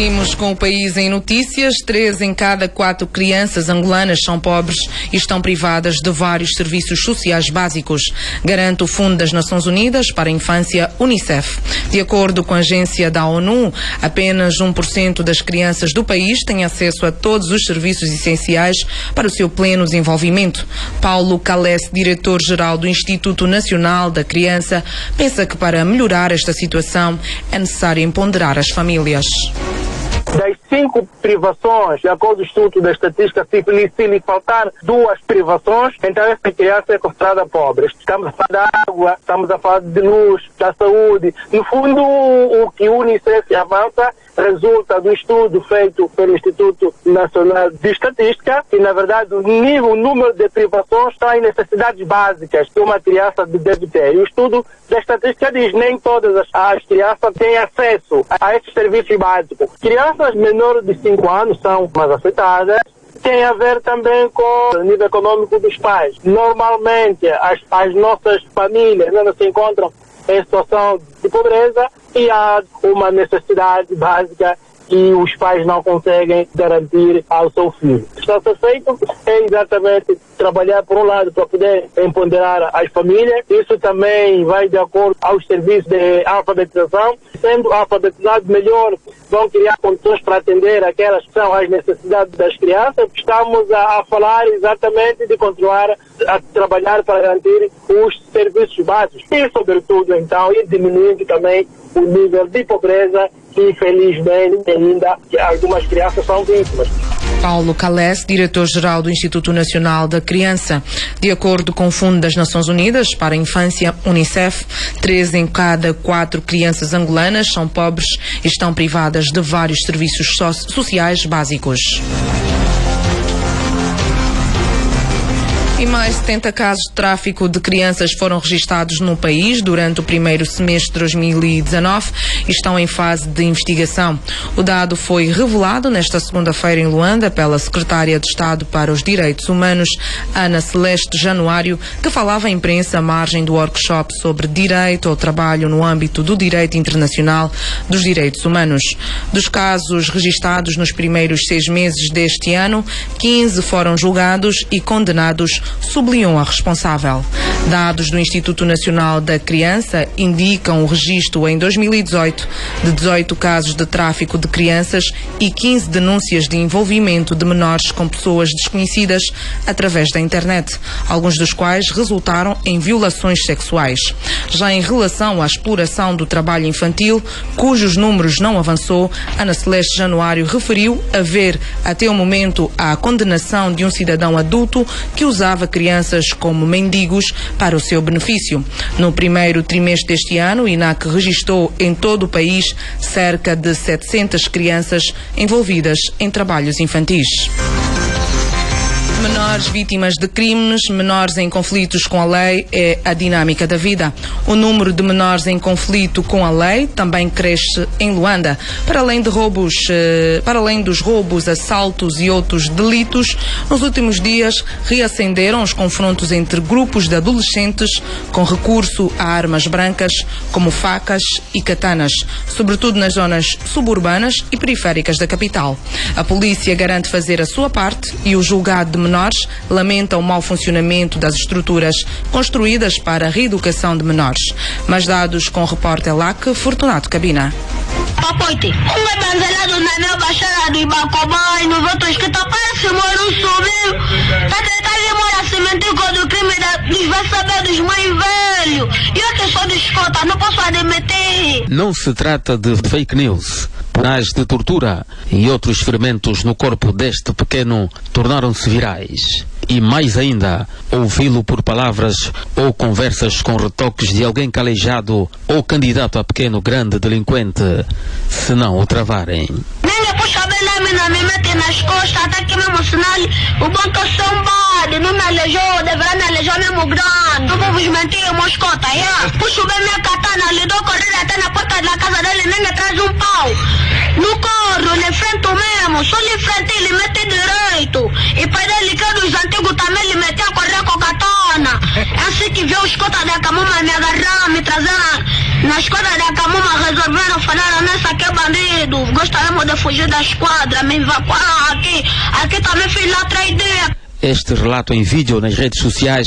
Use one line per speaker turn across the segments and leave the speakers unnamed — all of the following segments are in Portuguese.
Seguimos com o país em notícias. 3 em cada 4 crianças angolanas são pobres e estão privadas de vários serviços sociais básicos, garante o Fundo das Nações Unidas para a Infância, UNICEF. De acordo com a agência da ONU, apenas 1% das crianças do país têm acesso a todos os serviços essenciais para o seu pleno desenvolvimento. Paulo Calesse, diretor-geral do Instituto Nacional da Criança, pensa que para melhorar esta situação é necessário empoderar as famílias.
Das 5 privações, de acordo com o Instituto da Estatística, se lhe faltar 2 privações, então essa criança é considerada pobre. Estamos a falar da água, estamos a falar de luz, da saúde. No fundo, o que o UNICEF avança resulta do estudo feito pelo Instituto Nacional de Estatística e, na verdade, o número de privações está em necessidades básicas que uma criança deve ter. E o estudo da estatística diz que nem todas as crianças têm acesso a esses serviços básicos. Crianças menores de 5 anos são mais afetadas. Tem a ver também com o nível econômico dos pais. Normalmente, as nossas famílias ainda se encontram em situação de pobreza e há uma necessidade básica que os pais não conseguem garantir ao seu filho. O que está a ser feito é exatamente trabalhar, por um lado, para poder empoderar as famílias. Isso também vai de acordo aos serviços de alfabetização. Sendo alfabetizados melhor, vão criar condições para atender aquelas que são as necessidades das crianças. Estamos a falar exatamente de continuar a trabalhar para garantir os serviços básicos e, sobretudo, então, ir diminuindo também o nível de pobreza que, infelizmente, ainda algumas crianças são vítimas.
Paulo Calesse, diretor-geral do Instituto Nacional da Criança. De acordo com o Fundo das Nações Unidas para a Infância, UNICEF, 3 em cada 4 crianças angolanas são pobres e estão privadas de vários serviços sociais básicos. E mais 70 casos de tráfico de crianças foram registados no país durante o primeiro semestre de 2019 e estão em fase de investigação. O dado foi revelado nesta segunda-feira em Luanda pela secretária de Estado para os Direitos Humanos, Ana Celeste Januário, que falava à imprensa à margem do workshop sobre direito ao trabalho no âmbito do direito internacional dos direitos humanos. Dos casos registados nos primeiros 6 meses deste ano, 15 foram julgados e condenados, sublinhou a responsável. Dados do Instituto Nacional da Criança indicam o registro em 2018 de 18 casos de tráfico de crianças e 15 denúncias de envolvimento de menores com pessoas desconhecidas através da internet, alguns dos quais resultaram em violações sexuais. Já em relação à exploração do trabalho infantil, cujos números não avançou, Ana Celeste Januário referiu haver até o momento a condenação de um cidadão adulto que usava crianças como mendigos para o seu benefício. No primeiro trimestre deste ano, o INAC registrou em todo o país cerca de 700 crianças envolvidas em trabalhos infantis. Menores vítimas de crimes, menores em conflitos com a lei é a dinâmica da vida. O número de menores em conflito com a lei também cresce em Luanda. Para além dos roubos, assaltos e outros delitos, nos últimos dias reacenderam os confrontos entre grupos de adolescentes com recurso a armas brancas, como facas e katanas, sobretudo nas zonas suburbanas e periféricas da capital. A polícia garante fazer a sua parte e o julgado de menores lamenta o mau funcionamento das estruturas construídas para a reeducação de menores. Mas dados com o repórter LAC, Fortunato Cabina.
Papoite, um banzelado na minha baixada do Ibacobai, nos outros que tá parece moro subiu. Tá tentando morar cimentico do crime dos vai dos mais velhos. E eu que sou de escota, não posso admitir.
Não se trata de fake news. Sinais de tortura e outros ferimentos no corpo deste pequeno tornaram-se virais. E mais ainda, ouvi-lo por palavras ou conversas com retoques de alguém calejado ou candidato a pequeno grande delinquente, se não o travarem.
Ninguém puxa bem na mina, me mete nas costas, até que mesmo sinal, o banco são bad, não me alejou, deverá me alejar mesmo grande. Não vou vos mentir, moscota, puxo bem minha katana, lhe dou corrida até na porta da casa dele, ninguém traz um pau. No corro, lhe enfrento mesmo, só lhe enfrentei, ele mete direito. E pai dele, que é dos antigos, também lhe metia a correr com katana. É assim que viu os cotas da Camuma me agarrar, me trazer na escola da Camuma, resolveram falar nessa que é bandido. medo, gostaríamos de fugir da esquadra, me evacuar aqui também fiz lá 3D.
Este relato em vídeo nas redes sociais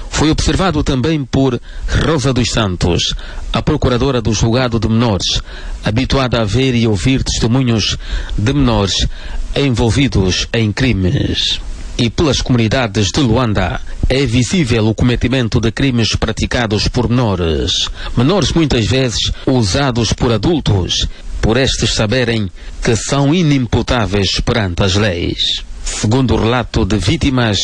foi observado também por Rosa dos Santos, a procuradora do julgado de menores, habituada a ver e ouvir testemunhos de menores envolvidos em crimes. E pelas comunidades de Luanda é visível o cometimento de crimes praticados por menores. Menores muitas vezes usados por adultos, por estes saberem que são inimputáveis perante as leis. Segundo o relato de vítimas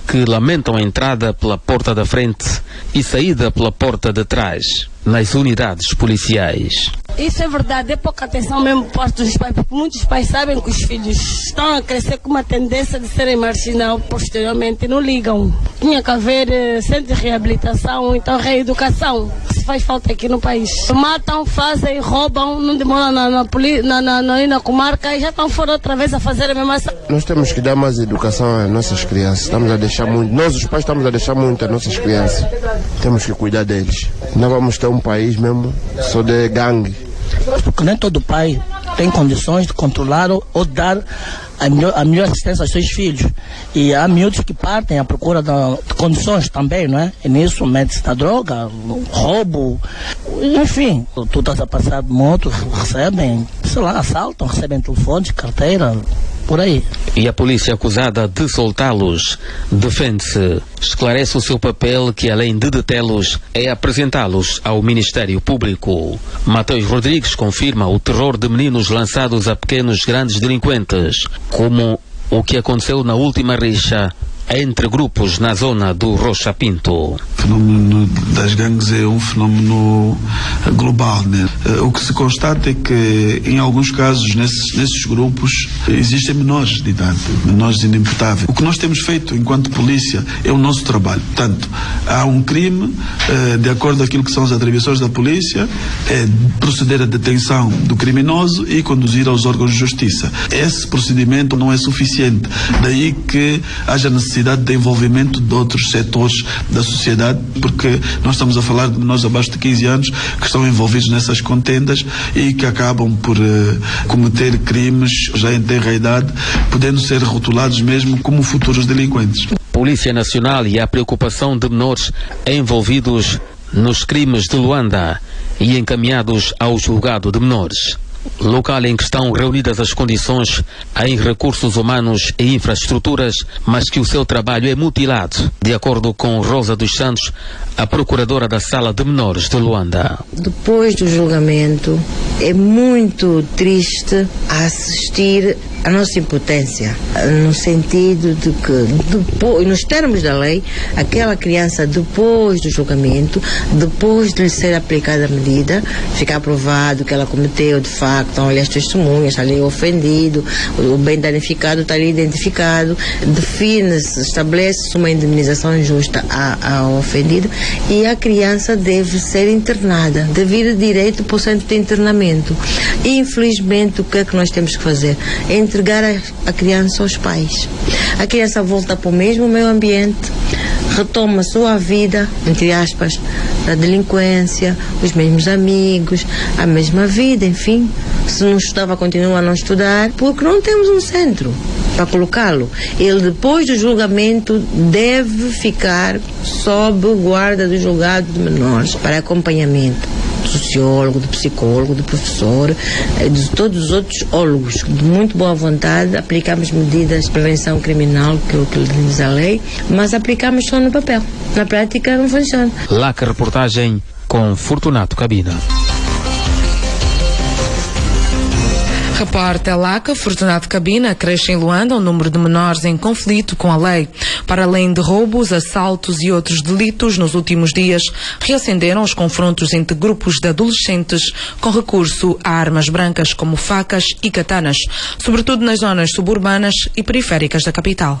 que lamentam a entrada pela porta da frente e saída pela porta de trás nas unidades policiais.
Isso é verdade, é pouca atenção mesmo por parte dos pais, porque muitos pais sabem que os filhos estão a crescer com uma tendência de serem marginal posteriormente, não ligam. Tinha que haver centro de reabilitação, então reeducação, que se faz falta aqui no país. Matam, fazem, roubam, não demoram na comarca e já estão fora outra vez a fazer a mesma ação.
Nós temos que dar mais educação às nossas crianças, estamos a deixar muito, nós os pais estamos a deixar muito as nossas crianças, temos que cuidar deles. Não vamos ter um país mesmo só de gangue.
Porque nem todo pai tem condições de controlar ou dar a melhor assistência aos seus filhos. E há miúdos que partem à procura de condições também, não é? E nisso mete-se na droga, roubo, enfim. Tu estás a passar de moto, recebem, sei lá, assaltam, recebem telefones, carteira, por aí.
E a polícia acusada de soltá-los defende-se. Esclarece o seu papel que, além de detê-los, é apresentá-los ao Ministério Público. Mateus Rodrigues confirma o terror de meninos lançados a pequenos grandes delinquentes, como o que aconteceu na última rixa entre grupos na zona do Rocha Pinto.
O fenómeno das gangues é um fenómeno global, né? O que se constata é que em alguns casos nesses grupos existem menores de idade, menores inimputáveis. O que nós temos feito enquanto polícia é o nosso trabalho. Portanto, há um crime, de acordo com aquilo que são as atribuições da polícia, é proceder à detenção do criminoso e conduzir aos órgãos de justiça. Esse procedimento não é suficiente, daí que haja necessidade de envolvimento de outros setores da sociedade, porque nós estamos a falar de menores abaixo de 15 anos que estão envolvidos nessas contendas e que acabam por cometer crimes já em tenra idade, podendo ser rotulados mesmo como futuros delinquentes.
Polícia Nacional e a preocupação de menores envolvidos nos crimes de Luanda e encaminhados ao julgado de menores. Local em que estão reunidas as condições em recursos humanos e infraestruturas, mas que o seu trabalho é mutilado, de acordo com Rosa dos Santos, a procuradora da Sala de Menores de Luanda.
Depois do julgamento, é muito triste assistir a nossa impotência, no sentido de que, depois, nos termos da lei, aquela criança, depois do julgamento, depois de lhe ser aplicada a medida, ficar provado que ela cometeu, de facto, estão ali as testemunhas, está ali o ofendido, o bem danificado está ali identificado, define-se, estabelece-se uma indemnização justa ao ofendido e a criança deve ser internada, deve ir direito para o centro de internamento. E, infelizmente, o que é que nós temos que fazer? É entregar a criança aos pais. A criança volta para o mesmo meio ambiente, retoma a sua vida, entre aspas, da delinquência, os mesmos amigos, a mesma vida, enfim. Se não estudava, continua a não estudar, porque não temos um centro para colocá-lo. Ele, depois do julgamento, deve ficar sob guarda do julgado de menores para acompanhamento do sociólogo, do psicólogo, do professor, de todos os outros ólogos. De muito boa vontade, aplicamos medidas de prevenção criminal, que é o que diz a lei, mas aplicamos só no papel. Na prática não funciona.
LACA reportagem com Fortunato Cabina.
Repórter LACA, Fortunato Cabina, cresce em Luanda o número de menores em conflito com a lei. Para além de roubos, assaltos e outros delitos, nos últimos dias reacenderam os confrontos entre grupos de adolescentes com recurso a armas brancas como facas e katanas, sobretudo nas zonas suburbanas e periféricas da capital.